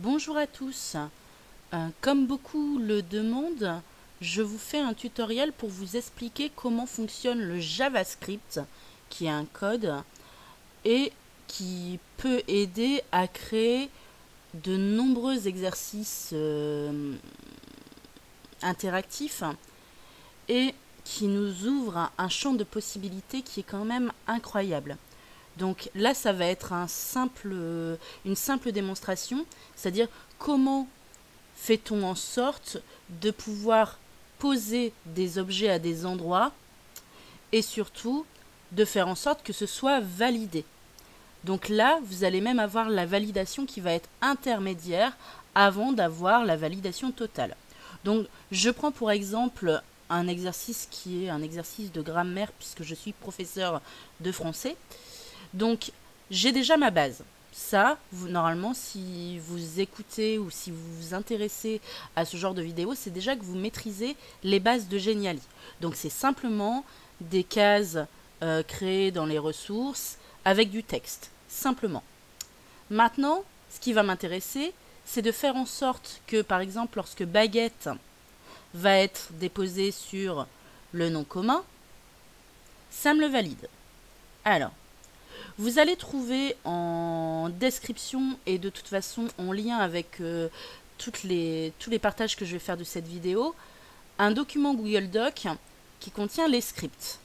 Bonjour à tous. Comme beaucoup le demandent, je vous fais un tutoriel pour vous expliquer comment fonctionne le JavaScript, qui est un code, et qui peut aider à créer de nombreux exercices interactifs et qui nous ouvre un champ de possibilités qui est quand même incroyable. Donc là, ça va être une simple démonstration, c'est-à-dire comment fait-on en sorte de pouvoir poser des objets à des endroits et surtout de faire en sorte que ce soit validé. Donc là, vous allez même avoir la validation qui va être intermédiaire avant d'avoir la validation totale. Donc je prends pour exemple un exercice qui est un exercice de grammaire puisque je suis professeur de français. Donc, j'ai déjà ma base. Ça, normalement, si vous écoutez ou si vous vous intéressez à ce genre de vidéo, c'est déjà que vous maîtrisez les bases de Geniali. Donc, c'est simplement des cases créées dans les ressources avec du texte, simplement. Maintenant, ce qui va m'intéresser, c'est de faire en sorte que, par exemple, lorsque baguette va être déposée sur le nom commun, ça me le valide. Alors, vous allez trouver en description et de toute façon en lien avec tous les partages que je vais faire de cette vidéo, un document Google Doc qui contient les scripts.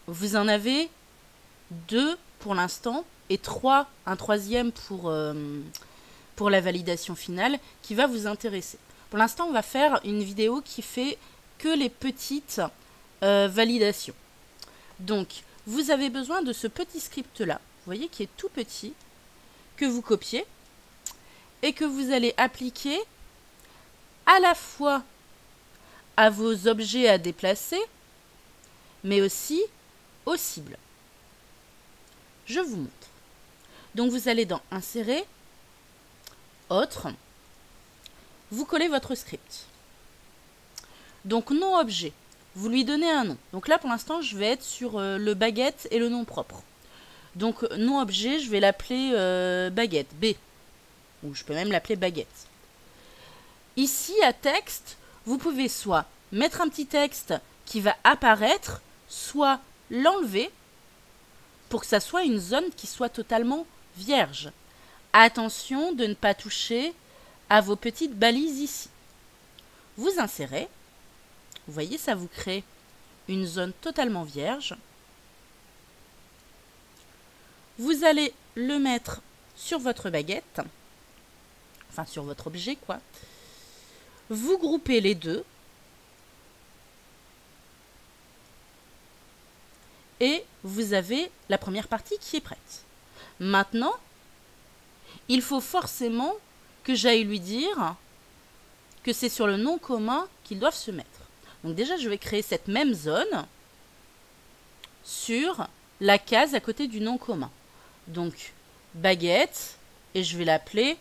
Vous en avez 2 pour l'instant et un troisième pour la validation finale qui va vous intéresser. Pour l'instant, on va faire une vidéo qui fait que les petites validations. Donc, vous avez besoin de ce petit script-là, vous voyez, qui est tout petit, que vous copiez et que vous allez appliquer à la fois à vos objets à déplacer, mais aussi aux cibles. Je vous montre. Donc, vous allez dans Insérer, Autre, vous collez votre script. Donc, nom objet. Vous lui donnez un nom. Donc là, pour l'instant, je vais être sur le baguette et le nom propre. Donc, nom objet, je vais l'appeler baguette, B. Ou je peux même l'appeler baguette. Ici, à texte, vous pouvez soit mettre un petit texte qui va apparaître, soit l'enlever pour que ça soit une zone qui soit totalement vierge. Attention de ne pas toucher à vos petites balises ici. Vous insérez. Vous voyez, ça vous crée une zone totalement vierge. Vous allez le mettre sur votre baguette, enfin sur votre objet, quoi. Vous groupez les deux et vous avez la première partie qui est prête. Maintenant, il faut forcément que j'aille lui dire que c'est sur le nom commun qu'ils doivent se mettre. Donc déjà, je vais créer cette même zone sur la case à côté du nom commun. Donc, baguette, et je vais l'appeler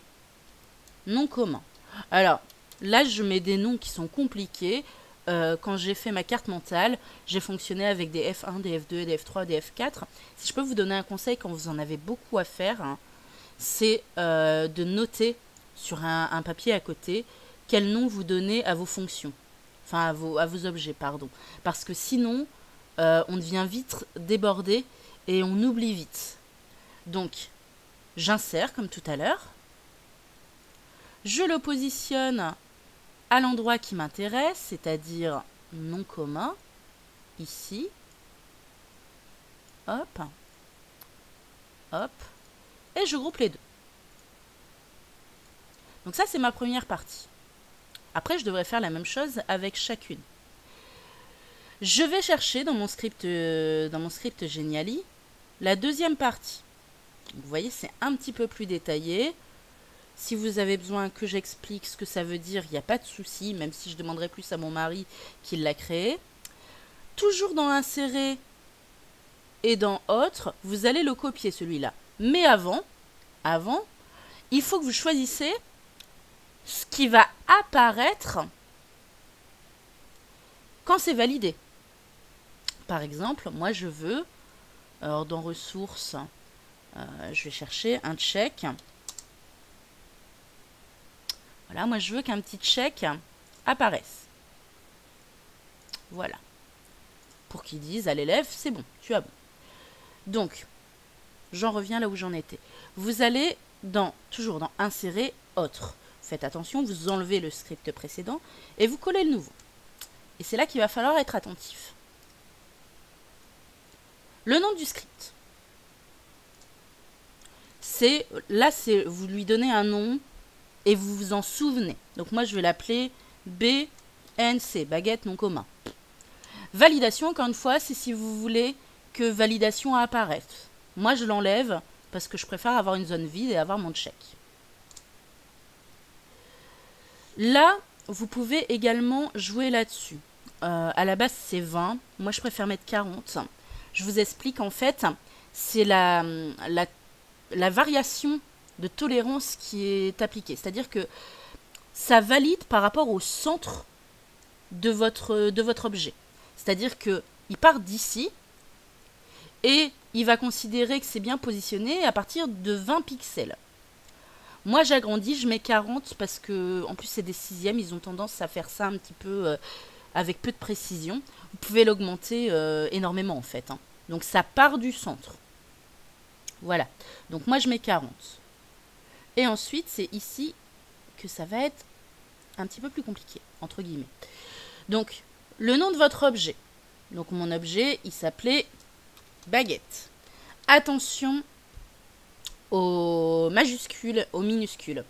nom commun. Alors, là, je mets des noms qui sont compliqués. Quand j'ai fait ma carte mentale, j'ai fonctionné avec des F1, des F2, des F3, des F4. Si je peux vous donner un conseil quand vous en avez beaucoup à faire, hein, c'est de noter sur un papier à côté quel nom vous donnez à vos fonctions. Enfin, à vos objets, pardon. Parce que sinon, on devient vite débordé et on oublie vite. Donc, j'insère comme tout à l'heure. Je le positionne à l'endroit qui m'intéresse, c'est-à-dire nom commun, ici. Hop. Hop. Et je groupe les deux. Donc ça, c'est ma première partie. Après, je devrais faire la même chose avec chacune. Je vais chercher dans mon script Geniali la deuxième partie. Donc, vous voyez, c'est un petit peu plus détaillé. Si vous avez besoin que j'explique ce que ça veut dire, il n'y a pas de souci, même si je demanderai plus à mon mari qui l'a créé. Toujours dans Insérer et dans Autre, vous allez le copier celui-là. Mais avant, il faut que vous choisissez ce qui va apparaître quand c'est validé. Par exemple, moi je veux, alors dans ressources, Je vais chercher un check. Voilà, moi je veux qu'un petit check apparaisse. Voilà. Pour qu'ils disent à l'élève, c'est bon, tu as bon. Donc, j'en reviens là où j'en étais. Vous allez toujours dans Insérer, Autre. Faites attention, vous enlevez le script précédent et vous collez le nouveau. Et c'est là qu'il va falloir être attentif. Le nom du script. Là, vous lui donnez un nom et vous vous en souvenez. Donc moi, je vais l'appeler BNC, baguette non commun. Validation, encore une fois, c'est si vous voulez que validation apparaisse. Moi, je l'enlève parce que je préfère avoir une zone vide et avoir mon check. Là, vous pouvez également jouer là-dessus. À la base, c'est 20. Moi, je préfère mettre 40. Je vous explique, en fait, c'est la variation de tolérance qui est appliquée. C'est-à-dire que ça valide par rapport au centre de votre objet. C'est-à-dire qu'il part d'ici et il va considérer que c'est bien positionné à partir de 20 pixels. Moi, j'agrandis, je mets 40 parce que, en plus, c'est des sixièmes. Ils ont tendance à faire ça un petit peu avec peu de précision. Vous pouvez l'augmenter énormément, en fait. Hein. Donc, ça part du centre. Voilà. Donc, moi, je mets 40. Et ensuite, c'est ici que ça va être un petit peu plus compliqué, entre guillemets. Donc, le nom de votre objet. Donc, mon objet, il s'appelait baguette. Attention aux majuscules, aux minuscules.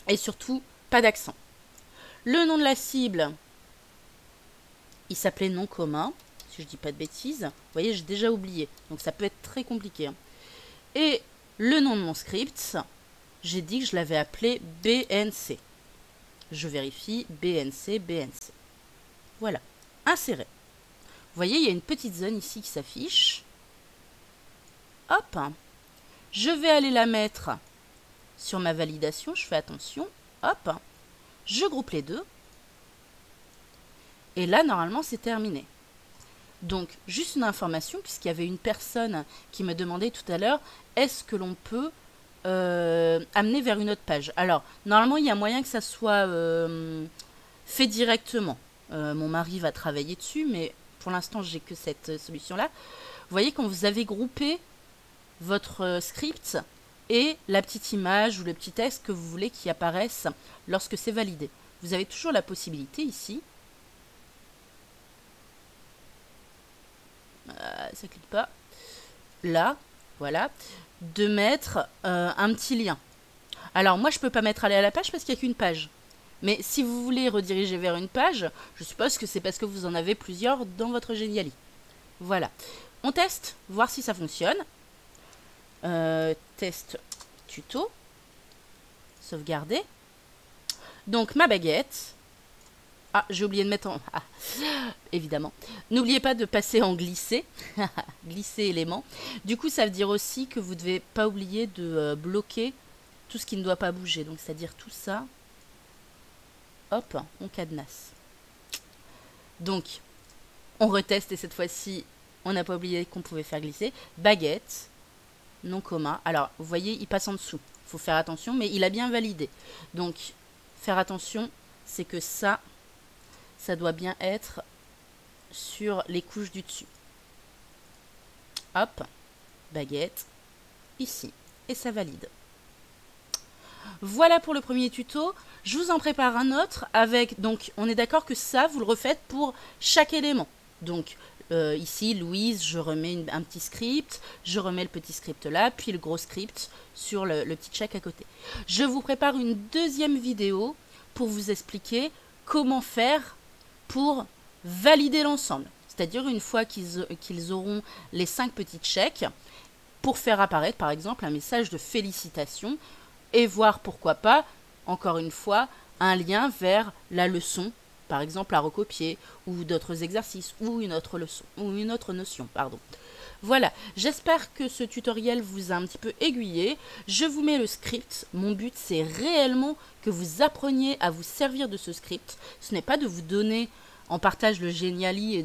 Et surtout, pas d'accent. Le nom de la cible, il s'appelait non commun, si je dis pas de bêtises. Vous voyez, j'ai déjà oublié. Donc, ça peut être très compliqué. Hein. Et le nom de mon script, j'ai dit que je l'avais appelé BNC. Je vérifie, BNC, BNC. Voilà, insérer. Vous voyez, il y a une petite zone ici qui s'affiche. Hop, je vais aller la mettre sur ma validation, je fais attention. Hop, je groupe les deux. Et là, normalement, c'est terminé. Donc, juste une information, puisqu'il y avait une personne qui me demandait tout à l'heure, est-ce que l'on peut amener vers une autre page? Alors, normalement, il y a moyen que ça soit fait directement. Mon mari va travailler dessus, mais pour l'instant, j'ai que cette solution-là. Vous voyez, quand vous avez groupé votre script et la petite image ou le petit texte que vous voulez qui apparaisse lorsque c'est validé. Vous avez toujours la possibilité ici. Ça clique pas. Là, voilà. De mettre un petit lien. Alors, moi, je peux pas mettre aller à la page parce qu'il n'y a qu'une page. Mais si vous voulez rediriger vers une page, je suppose que c'est parce que vous en avez plusieurs dans votre Geniali. Voilà. On teste, voir si ça fonctionne. Test tuto. Sauvegarder. Donc, ma baguette. Ah, j'ai oublié de mettre en... Ah, évidemment. N'oubliez pas de passer en glisser. Glisser élément. Du coup, ça veut dire aussi que vous ne devez pas oublier de bloquer tout ce qui ne doit pas bouger. Donc, c'est-à-dire tout ça. Hop, on cadenasse. Donc, on reteste et cette fois-ci, on n'a pas oublié qu'on pouvait faire glisser. Baguette, non commun. Alors, vous voyez, il passe en dessous. Il faut faire attention, mais il a bien validé. Donc, faire attention, c'est que ça doit bien être sur les couches du dessus. Hop, baguette, ici. Et ça valide. Voilà pour le premier tuto. Je vous en prépare un autre avec, donc on est d'accord que ça, vous le refaites pour chaque élément. Donc ici, Louise, je remets un petit script, je remets le petit script là, puis le gros script sur le petit check à côté. Je vous prépare une deuxième vidéo pour vous expliquer comment faire pour valider l'ensemble. C'est-à-dire une fois qu'ils auront les 5 petits checks, pour faire apparaître par exemple un message de félicitations et voir pourquoi pas, encore une fois, un lien vers la leçon, par exemple à recopier, ou d'autres exercices, ou une autre leçon, ou une autre notion, pardon. Voilà, j'espère que ce tutoriel vous a un petit peu aiguillé. Je vous mets le script. Mon but, c'est réellement que vous appreniez à vous servir de ce script. Ce n'est pas de vous donner en partage le Geniali et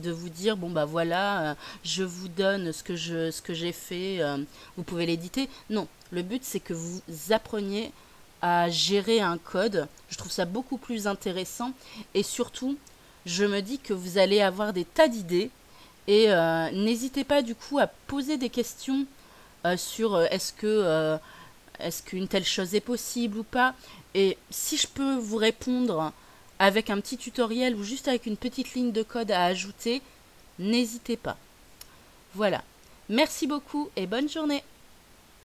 de vous dire, bon bah voilà, je vous donne ce que j'ai fait, vous pouvez l'éditer. Non, le but c'est que vous appreniez à gérer un code. Je trouve ça beaucoup plus intéressant et surtout, je me dis que vous allez avoir des tas d'idées et n'hésitez pas du coup à poser des questions sur est-ce qu'une telle chose est possible ou pas. Et si je peux vous répondre avec un petit tutoriel ou juste avec une petite ligne de code à ajouter, n'hésitez pas. Voilà. Merci beaucoup et bonne journée.